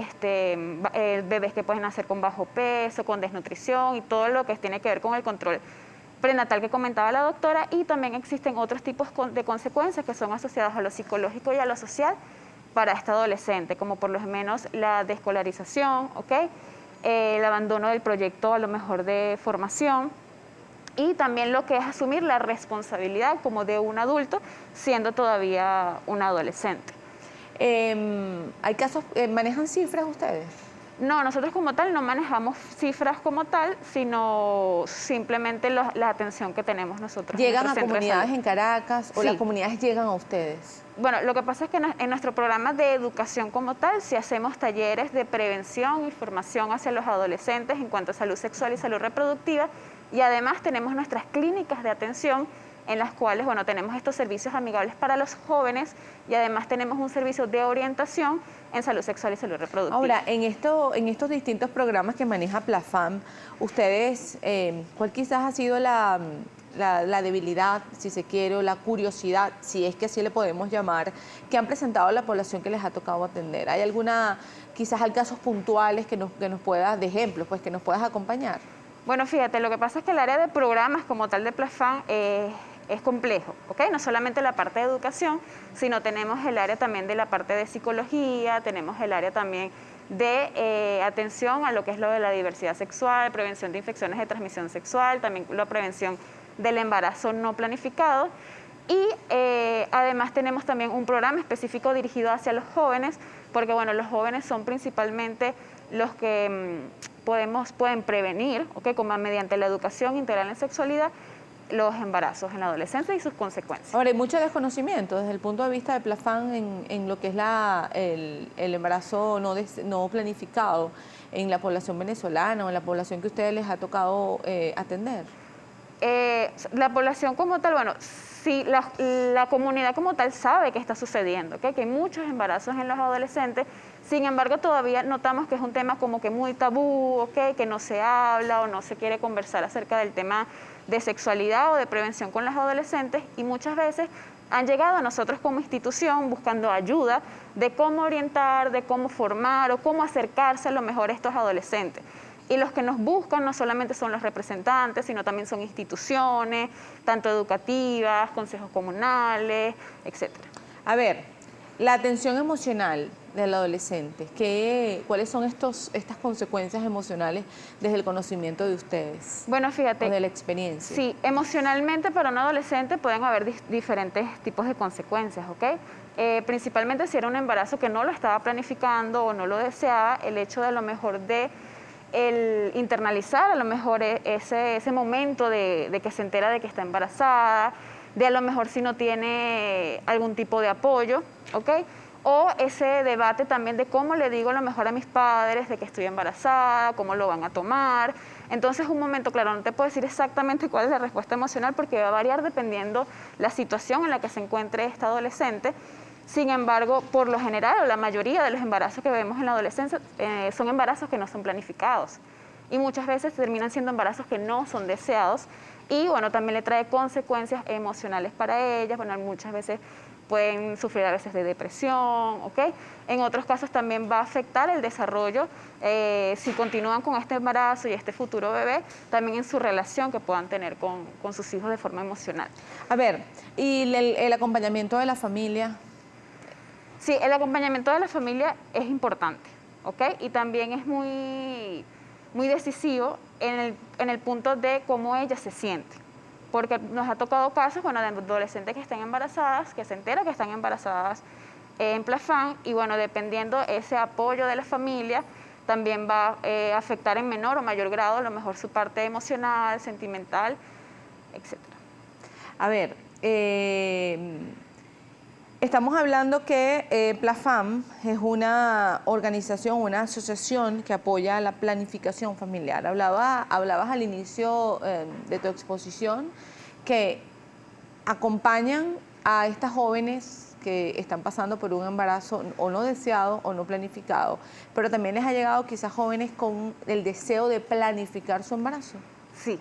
Speaker 3: bebés que pueden nacer con bajo peso, con desnutrición y todo lo que tiene que ver con el control prenatal que comentaba la doctora, y también existen otros tipos de consecuencias que son asociadas a lo psicológico y a lo social para este adolescente, como por lo menos la desescolarización, ¿okay? El abandono del proyecto a lo mejor de formación, y también lo que es asumir la responsabilidad como de un adulto siendo todavía un adolescente.
Speaker 1: ¿Hay casos, manejan cifras ustedes?
Speaker 3: No, nosotros como tal no manejamos cifras como tal, sino simplemente la atención que tenemos nosotros.
Speaker 1: ¿Llegan a comunidades en Caracas o
Speaker 3: sí.
Speaker 1: las comunidades llegan a ustedes?
Speaker 3: Bueno, lo que pasa es que en nuestro programa de educación como tal, sí hacemos talleres de prevención y formación hacia los adolescentes en cuanto a salud sexual y salud reproductiva, y además tenemos nuestras clínicas de atención en las cuales, bueno, tenemos estos servicios amigables para los jóvenes y además tenemos un servicio de orientación en salud sexual y salud reproductiva.
Speaker 1: Ahora, en estos distintos programas que maneja Plafam, ustedes, ¿cuál quizás ha sido la debilidad, si se quiere, o la curiosidad, si es que así le podemos llamar, que han presentado a la población que les ha tocado atender? ¿Hay alguna, quizás hay casos puntuales que nos puedas, de ejemplos, pues que nos puedas acompañar?
Speaker 3: Bueno, fíjate, lo que pasa es que el área de programas como tal de Plafam es complejo, ¿ok? No solamente la parte de educación, sino tenemos el área también de la parte de psicología, tenemos el área también de atención a lo que es lo de la diversidad sexual, prevención de infecciones de transmisión sexual, también la prevención del embarazo no planificado, y además tenemos también un programa específico dirigido hacia los jóvenes, porque bueno, los jóvenes son principalmente los que pueden prevenir, ¿okay? Como mediante la educación integral en sexualidad, los embarazos en la adolescencia y sus consecuencias.
Speaker 1: Ahora, hay mucho desconocimiento desde el punto de vista de Plafam en lo que es el embarazo no planificado en la población venezolana o en la población que a ustedes les ha tocado atender.
Speaker 3: La población como tal, bueno, sí, la comunidad como tal sabe que está sucediendo, ¿okay? Que hay muchos embarazos en los adolescentes, sin embargo todavía notamos que es un tema como que muy tabú, ¿okay? Que no se habla o no se quiere conversar acerca del tema de sexualidad o de prevención con los adolescentes, y muchas veces han llegado a nosotros como institución buscando ayuda de cómo orientar, de cómo formar o cómo acercarse a lo mejor a estos adolescentes. Y los que nos buscan no solamente son los representantes, sino también son instituciones, tanto educativas, consejos comunales, etc.
Speaker 1: A ver, la atención emocional del adolescente, ¿cuáles son estas consecuencias emocionales desde el conocimiento de ustedes?
Speaker 3: Bueno, fíjate.
Speaker 1: O de la experiencia.
Speaker 3: Sí, emocionalmente para un adolescente pueden haber diferentes tipos de consecuencias, ¿ok? Principalmente si era un embarazo que no lo estaba planificando o no lo deseaba, el hecho de a lo mejor de el internalizar a lo mejor ese momento de que se entera de que está embarazada, de a lo mejor si no tiene algún tipo de apoyo, ¿ok? O ese debate también de cómo le digo a lo mejor a mis padres de que estoy embarazada, cómo lo van a tomar. Entonces, un momento, claro, no te puedo decir exactamente cuál es la respuesta emocional porque va a variar dependiendo la situación en la que se encuentre esta adolescente. Sin embargo, por lo general, o la mayoría de los embarazos que vemos en la adolescencia son embarazos que no son planificados. Y muchas veces terminan siendo embarazos que no son deseados y bueno, también le trae consecuencias emocionales para ellas. Bueno, muchas veces pueden sufrir a veces de depresión, ¿ok? En otros casos también va a afectar el desarrollo, si continúan con este embarazo y este futuro bebé, también en su relación que puedan tener con sus hijos de forma emocional.
Speaker 1: A ver, ¿y el acompañamiento de la familia?
Speaker 3: Sí, el acompañamiento de la familia es importante, ¿ok? Y también es muy decisivo en el punto de cómo ella se siente. Porque nos ha tocado casos, bueno, de adolescentes que están embarazadas, que se enteran que están embarazadas en Plafam, y bueno, dependiendo ese apoyo de la familia, también va a afectar en menor o mayor grado a lo mejor su parte emocional, sentimental, etc.
Speaker 1: A ver, estamos hablando que Plafam es una organización, una asociación que apoya la planificación familiar. Hablabas al inicio de tu exposición que acompañan a estas jóvenes que están pasando por un embarazo o no deseado o no planificado, pero también les ha llegado quizás jóvenes con el deseo de planificar su embarazo.
Speaker 3: Sí.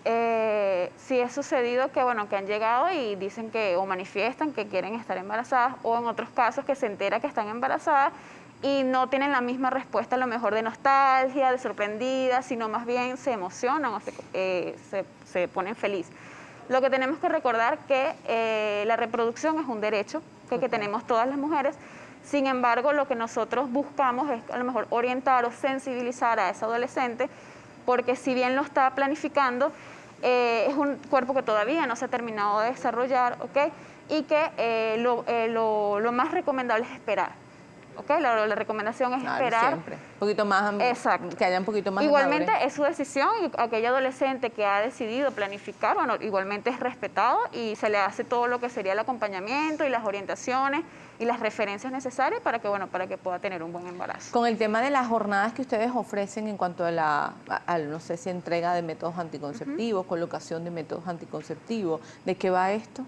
Speaker 3: Sí ha sucedido que, bueno, que han llegado y dicen que o manifiestan que quieren estar embarazadas, o en otros casos que se entera que están embarazadas y no tienen la misma respuesta a lo mejor de nostalgia, de sorprendida, sino más bien se emocionan o se ponen feliz. Lo que tenemos que recordar que la reproducción es un derecho que tenemos todas las mujeres. Sin embargo, lo que nosotros buscamos es a lo mejor orientar o sensibilizar a ese adolescente, porque si bien lo está planificando, es un cuerpo que todavía no se ha terminado de desarrollar, ¿ok? Y que lo más recomendable es esperar, ¿ok? La recomendación es esperar.
Speaker 1: Siempre. Un poquito más,
Speaker 3: exacto,
Speaker 1: que haya un poquito más
Speaker 3: igualmente
Speaker 1: de madurez.
Speaker 3: es su decisión, y aquel adolescente que ha decidido planificar, bueno, igualmente es respetado y se le hace todo lo que sería el acompañamiento y las orientaciones y las referencias necesarias para que, bueno, para que pueda tener un buen embarazo.
Speaker 1: Con el tema de las jornadas que ustedes ofrecen en cuanto a no sé si entrega de métodos anticonceptivos, colocación de métodos anticonceptivos, ¿de qué va esto?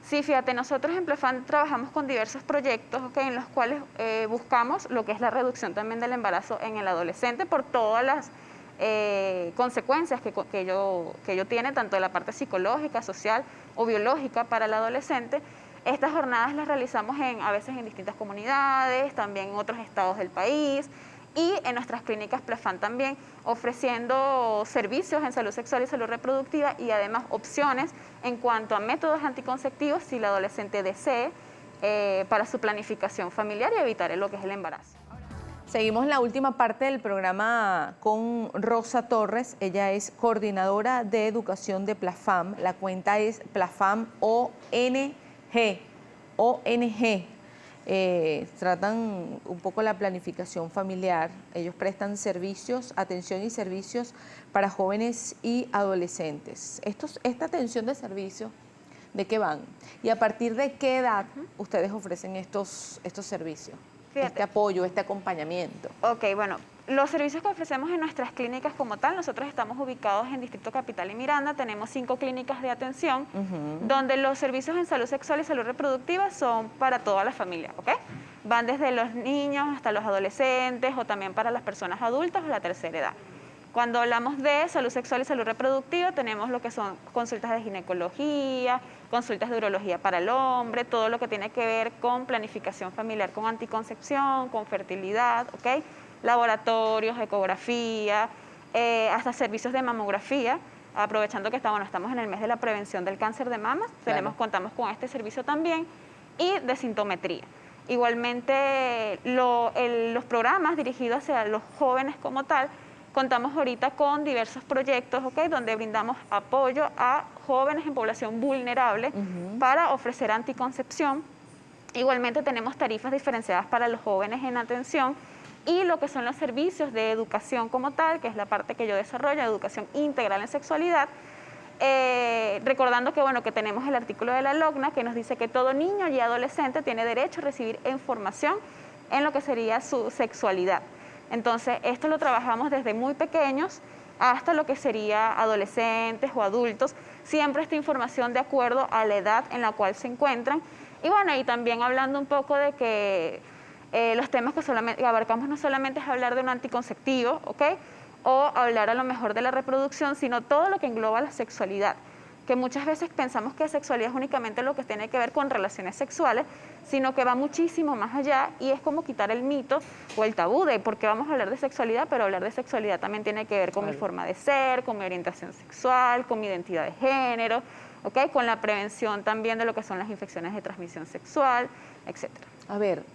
Speaker 3: Sí, fíjate, nosotros en Plafam trabajamos con diversos proyectos, ¿okay? En los cuales buscamos lo que es la reducción también del embarazo en el adolescente por todas las consecuencias que ello tiene, tanto de la parte psicológica, social o biológica para el adolescente. Estas jornadas las realizamos a veces en distintas comunidades, también en otros estados del país, y en nuestras clínicas Plafam también, ofreciendo servicios en salud sexual y salud reproductiva, y además opciones en cuanto a métodos anticonceptivos si el adolescente desee, para su planificación familiar y evitar lo que es el embarazo.
Speaker 1: Seguimos la última parte del programa con Rosa Torres. Ella es coordinadora de educación de Plafam. La cuenta es Plafam ONG. Tratan un poco la planificación familiar. Ellos prestan servicios, atención y servicios para jóvenes y adolescentes. Esta atención de servicios, ¿de qué van? ¿Y a partir de qué edad ustedes ofrecen estos servicios?
Speaker 3: Fíjate.
Speaker 1: Este apoyo, este acompañamiento.
Speaker 3: Ok, bueno, los servicios que ofrecemos en nuestras clínicas como tal, nosotros estamos ubicados en Distrito Capital y Miranda, tenemos 5 clínicas de atención, donde los servicios en salud sexual y salud reproductiva son para toda la familia, ¿ok? Van desde los niños hasta los adolescentes, o también para las personas adultas o la tercera edad. Cuando hablamos de salud sexual y salud reproductiva, tenemos lo que son consultas de ginecología, consultas de urología para el hombre, todo lo que tiene que ver con planificación familiar, con anticoncepción, con fertilidad, ¿ok? Laboratorios, ecografía, hasta servicios de mamografía, aprovechando que estamos en el mes de la prevención del cáncer de mama,
Speaker 1: Claro.
Speaker 3: contamos con este servicio también, y de sintometría. Igualmente, los programas dirigidos hacia los jóvenes como tal, contamos ahorita con diversos proyectos, ¿ok? Donde brindamos apoyo a jóvenes en población vulnerable para ofrecer anticoncepción. Igualmente tenemos tarifas diferenciadas para los jóvenes en atención, y lo que son los servicios de educación como tal, que es la parte que yo desarrollo, educación integral en sexualidad, recordando que, bueno, que tenemos el artículo de la LOCNA que nos dice que todo niño y adolescente tiene derecho a recibir información en lo que sería su sexualidad. Entonces, esto lo trabajamos desde muy pequeños hasta lo que sería adolescentes o adultos, siempre esta información de acuerdo a la edad en la cual se encuentran. Y bueno, y también hablando un poco de que los temas que abarcamos no solamente es hablar de un anticonceptivo, ¿ok? O hablar a lo mejor de la reproducción, sino todo lo que engloba la sexualidad. que muchas veces pensamos que sexualidad es únicamente lo que tiene que ver con relaciones sexuales, sino que va muchísimo más allá y es como quitar el mito o el tabú de por qué vamos a hablar de sexualidad, pero hablar de sexualidad también tiene que ver con mi forma de ser, con mi orientación sexual, con mi identidad de género, ¿okay? Con la prevención también de lo que son las infecciones de transmisión sexual, etcétera.
Speaker 1: A ver,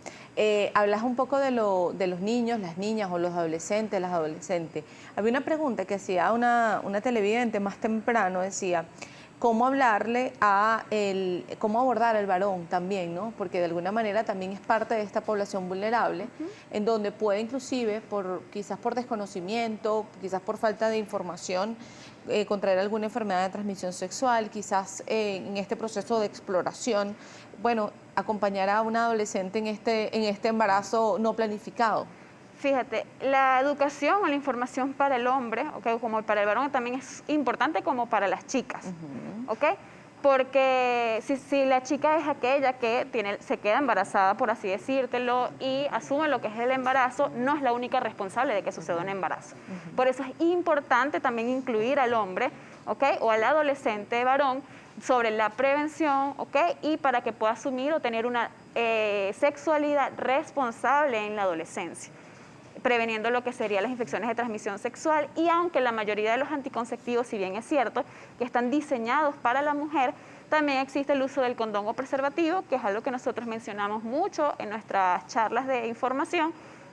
Speaker 1: hablas un poco de los niños, las niñas o los adolescentes, las adolescentes. Había una pregunta que hacía una televidente más temprano, decía, ¿cómo hablarle cómo abordar al varón también, ¿no? Porque de alguna manera también es parte de esta población vulnerable, en donde puede inclusive, quizás por desconocimiento, quizás por falta de información, contraer alguna enfermedad de transmisión sexual, quizás en este proceso de exploración, bueno, acompañar a una adolescente en este embarazo no planificado.
Speaker 3: Fíjate, la educación o la información para el hombre, ¿okay? Como para el varón también es importante como para las chicas, ¿ok? Porque si la chica es aquella que se queda embarazada, por así decírtelo, y asume lo que es el embarazo, no es la única responsable de que suceda un embarazo. Por eso es importante también incluir al hombre, ¿ok? O al adolescente varón sobre la prevención, ¿ok? Y para que pueda asumir o tener una sexualidad responsable en la adolescencia, preveniendo lo que serían las infecciones de transmisión sexual. Y aunque la mayoría de los anticonceptivos, si bien es cierto que están diseñados para la mujer, también existe el uso del condón o preservativo, que es algo que nosotros mencionamos mucho en nuestras charlas de información,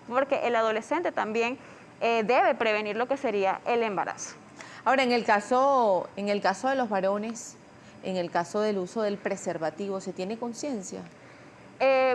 Speaker 3: porque el adolescente también debe prevenir lo que sería el embarazo.
Speaker 1: Ahora, en el caso de los varones, en el caso del uso del preservativo, ¿se tiene conciencia?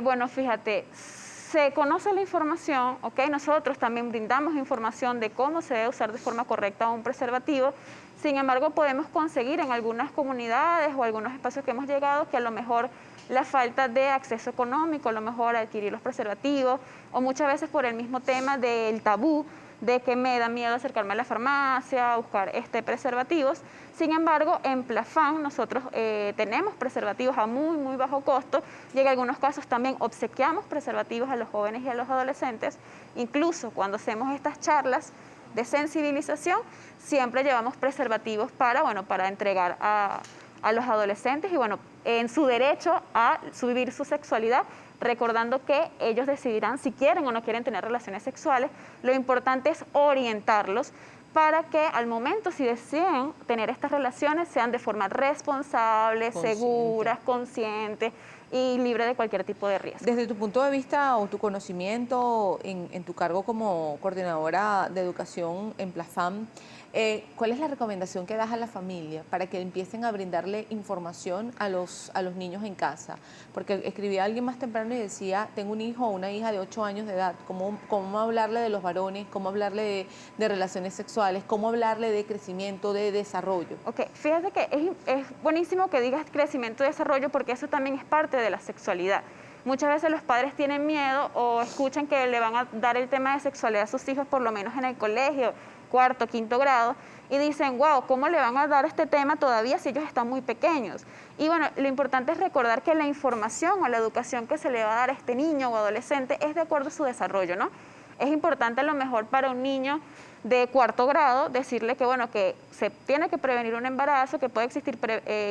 Speaker 3: Bueno, fíjate, se conoce la información, ¿ok? Nosotros también brindamos información de cómo se debe usar de forma correcta un preservativo. Sin embargo, podemos conseguir en algunas comunidades o algunos espacios que hemos llegado que a lo mejor la falta de acceso económico, a lo mejor adquirir los preservativos, o muchas veces por el mismo tema del tabú, de que me da miedo acercarme a la farmacia, a buscar preservativos. Sin embargo, en Plafam nosotros tenemos preservativos a muy bajo costo y en algunos casos también obsequiamos preservativos a los jóvenes y a los adolescentes. Incluso cuando hacemos estas charlas de sensibilización, siempre llevamos preservativos para entregar a los adolescentes y en su derecho a vivir su sexualidad, recordando que ellos decidirán si quieren o no quieren tener relaciones sexuales. Lo importante es orientarlos para que al momento, si desean tener estas relaciones, sean de forma responsable, seguras, consciente y libre de cualquier tipo de riesgo.
Speaker 1: Desde tu punto de vista o tu conocimiento en tu cargo como coordinadora de educación en Plafam, ¿cuál es la recomendación que das a la familia para que empiecen a brindarle información a los niños en casa? Porque escribía alguien más temprano y decía, tengo un hijo o una hija de 8 años de edad, ¿cómo hablarle de los varones? ¿Cómo hablarle de relaciones sexuales? ¿Cómo hablarle de crecimiento, de desarrollo?
Speaker 3: Ok, fíjate que es buenísimo que digas crecimiento y desarrollo porque eso también es parte de la sexualidad. Muchas veces los padres tienen miedo o escuchan que le van a dar el tema de sexualidad a sus hijos, por lo menos en el colegio, 4º, 5º grado, y dicen, wow, ¿cómo le van a dar este tema todavía si ellos están muy pequeños? Y bueno, lo importante es recordar que la información o la educación que se le va a dar a este niño o adolescente es de acuerdo a su desarrollo, ¿no? Es importante a lo mejor para un niño de 4º grado decirle que se tiene que prevenir un embarazo, que puede existir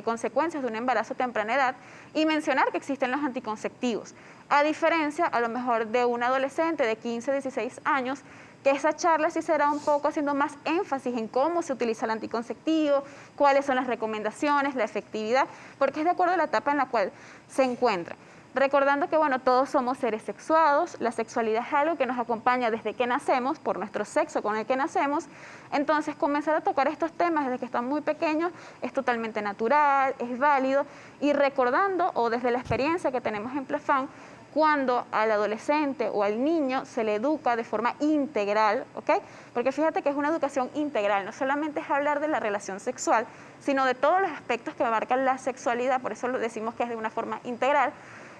Speaker 3: consecuencias de un embarazo a temprana edad y mencionar que existen los anticonceptivos. A diferencia a lo mejor de un adolescente de 15, 16 años, que esa charla sí será un poco haciendo más énfasis en cómo se utiliza el anticonceptivo, cuáles son las recomendaciones, la efectividad, porque es de acuerdo a la etapa en la cual se encuentra. Recordando que, todos somos seres sexuados, la sexualidad es algo que nos acompaña desde que nacemos, por nuestro sexo con el que nacemos, entonces comenzar a tocar estos temas desde que están muy pequeños es totalmente natural, es válido, y recordando, o desde la experiencia que tenemos en Plafam, cuando al adolescente o al niño se le educa de forma integral, ¿ok? Porque fíjate que es una educación integral, no solamente es hablar de la relación sexual, sino de todos los aspectos que abarcan la sexualidad, por eso lo decimos que es de una forma integral.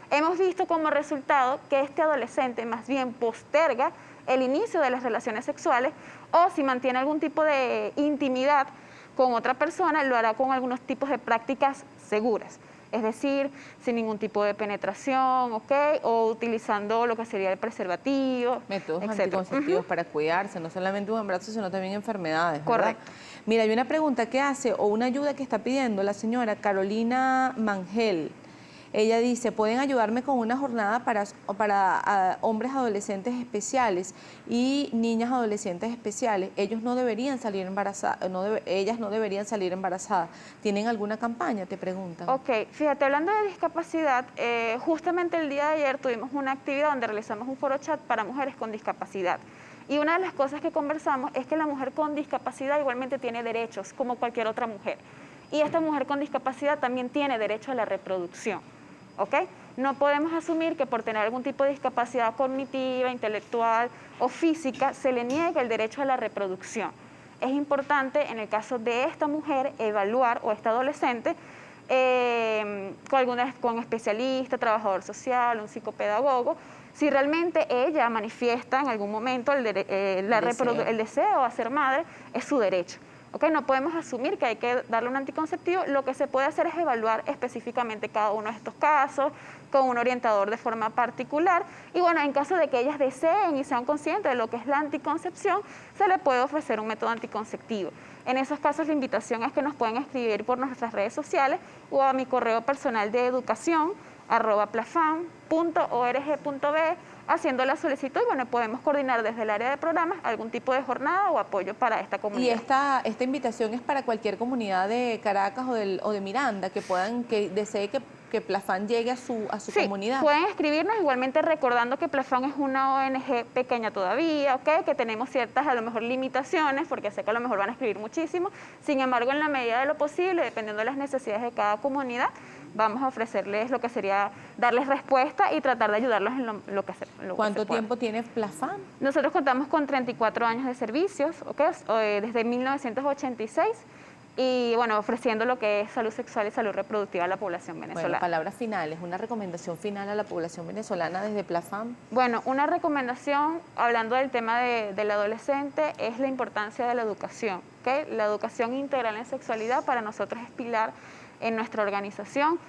Speaker 3: Hemos visto como resultado que este adolescente más bien posterga el inicio de las relaciones sexuales o si mantiene algún tipo de intimidad con otra persona, lo hará con algunos tipos de prácticas seguras. Es decir, sin ningún tipo de penetración, ¿ok? O utilizando lo que sería el preservativo,
Speaker 1: métodos
Speaker 3: etcétera.
Speaker 1: anticonceptivos para cuidarse, no solamente un embarazo, sino también enfermedades, ¿verdad?
Speaker 3: Correcto.
Speaker 1: Mira, hay una pregunta que hace o una ayuda que está pidiendo la señora Carolina Mangel. Ella dice, ¿pueden ayudarme con una jornada para hombres adolescentes especiales y niñas adolescentes especiales? Ellos no deberían salir embarazadas, ellas no deberían salir embarazadas. ¿Tienen alguna campaña? Te preguntan.
Speaker 3: Ok, fíjate, hablando de discapacidad, justamente el día de ayer tuvimos una actividad donde realizamos un foro chat para mujeres con discapacidad. Y una de las cosas que conversamos es que la mujer con discapacidad igualmente tiene derechos, como cualquier otra mujer. Y esta mujer con discapacidad también tiene derecho a la reproducción. ¿Ok? No podemos asumir que por tener algún tipo de discapacidad cognitiva, intelectual o física se le niegue el derecho a la reproducción. Es importante, en el caso de esta mujer, evaluar, o esta adolescente, con especialista, trabajador social, un psicopedagogo, si realmente ella manifiesta en algún momento el deseo a ser madre, es su derecho. ¿Okay? No podemos asumir que hay que darle un anticonceptivo. Lo que se puede hacer es evaluar específicamente cada uno de estos casos con un orientador de forma particular. Y bueno, en caso de que ellas deseen y sean conscientes de lo que es la anticoncepción, se le puede ofrecer un método anticonceptivo. En esos casos, la invitación es que nos pueden escribir por nuestras redes sociales o a mi correo personal de educación @plafam.org.be haciendo la solicitud y bueno, podemos coordinar desde el área de programas algún tipo de jornada o apoyo para esta comunidad.
Speaker 1: Y esta invitación es para cualquier comunidad de Caracas o de Miranda que desee que Plafam llegue a su comunidad.
Speaker 3: Pueden escribirnos, igualmente recordando que Plafam es una ONG pequeña todavía, ¿ok? Que tenemos ciertas a lo mejor limitaciones, porque sé que a lo mejor van a escribir muchísimo. Sin embargo, en la medida de lo posible, dependiendo de las necesidades de cada comunidad, vamos a ofrecerles lo que sería darles respuesta y tratar de ayudarlos en lo que se pueda.
Speaker 1: ¿Cuánto tiempo tiene Plafam?
Speaker 3: Nosotros contamos con 34 años de servicios, ¿ok? Desde 1986. Y bueno, ofreciendo lo que es salud sexual y salud reproductiva a la población venezolana.
Speaker 1: Bueno, palabras finales, una recomendación final a la población venezolana desde Plafam.
Speaker 3: Bueno, una recomendación, hablando del tema del adolescente, es la importancia de la educación, ¿okay? La educación integral en sexualidad para nosotros es pilar en nuestra organización.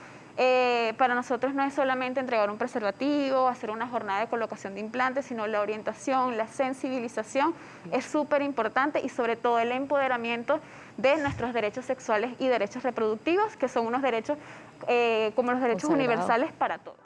Speaker 3: Para nosotros no es solamente entregar un preservativo, hacer una jornada de colocación de implantes, sino la orientación, la sensibilización es súper importante y sobre todo el empoderamiento de nuestros derechos sexuales y derechos reproductivos, que son unos derechos como los derechos universales para todos.